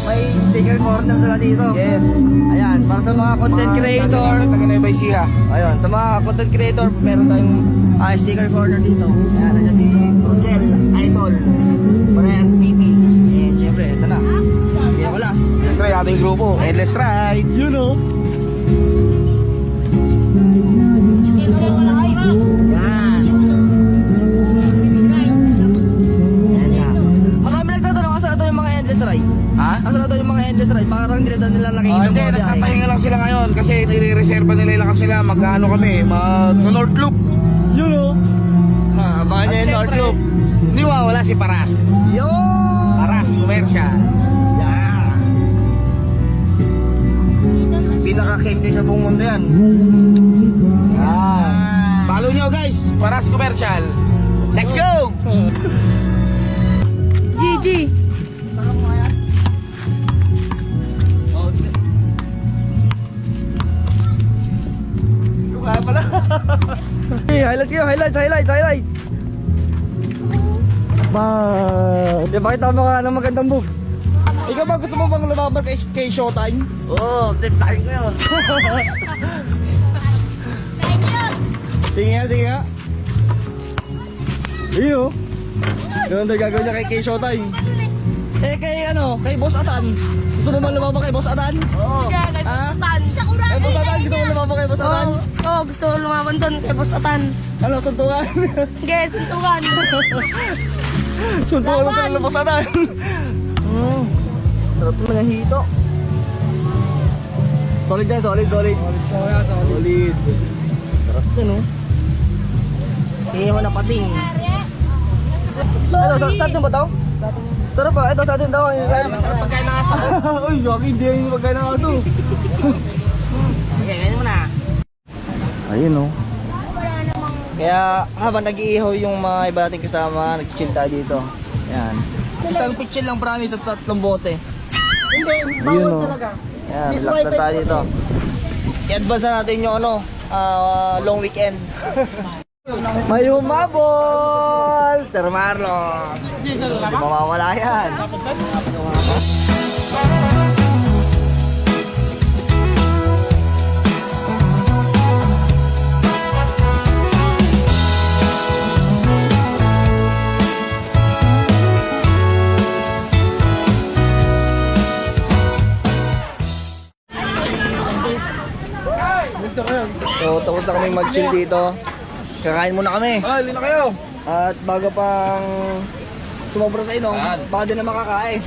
may sticker corner sila dito. Yes. Ayan, para sa mga content creator. Taga-Nueva Ecija. Ayun, sa mga content creator, meron tayong sticker corner dito. Ayan, nandiyan si Rogel, Idol, Parehas TV. And syempre, ito na. Kaya Kulas. Siyempre, ating grupo, Endless Ride. You know. Yan. Ayan nga. Marami nagtatanong, asan na daw yung mga endless ride? Ha? Asan na daw yung mga endless ride? Parang hindi na daw nila nakikita Hindi, mga biyahe. nagpapahinga lang sila ngayon kasi nire-reserva nila yung lakas nila. Mag-ano kami, mag-North Loop. You know. Abangan niya yung North Loop. Hindi wala si Paras. Yo! Paras, commercial. Yeah! Pinaka-cake sa buong mundo yan. Follow nyo guys, Paras commercial. Let's go! GG. Kaya pala. Hey, highlights kayo, highlights. Di ba kita mo ka ng magandang book? Ikaw ba gusto mo bang lumaban kay Showtime? Oo, tiplakin ko yun. Sige nga. Iyo. Ganun daw gagawin niya kay Showtime. Kay Boss Atan. Gusto mo bang lumaban kay Boss Atan? Oo. Ha? Kay Boss Atan, gusto mo lumaban kay Boss Atan? Oo, gusto ko lumaban doon kay Boss Atan. Ano, suntukan? Guys, suntukan. Suntukan mo pala ng Boss Atan. Sarap naman ang hito. Solid yan, solid. Solid. Sarap yan, oh. Tingin mo na pating. Ano, start nyo ba ito? Sarap ba? Ito, start nyo daw. Masarap pagkain ng aso. Uy, Jockey, hindi yung pagkain ng aso. Okay, ganyan mo na. Ayun, oh. Kaya habang nag-iihaw yung mga iba nating kasama, nag-chill tayo dito. Yan. Isang pitchin lang promise at 3 bote. Hindi, bawal talaga. Yan, relax na tayo dito. I-advance na natin yung long weekend. May humabol! Sir Marlon! Hindi mawawala yan. So, tapos na kami mag-chill dito. Kakain muna kami. Ay, na kayo. At bago pang sumobra sa inom, baka din na makakain.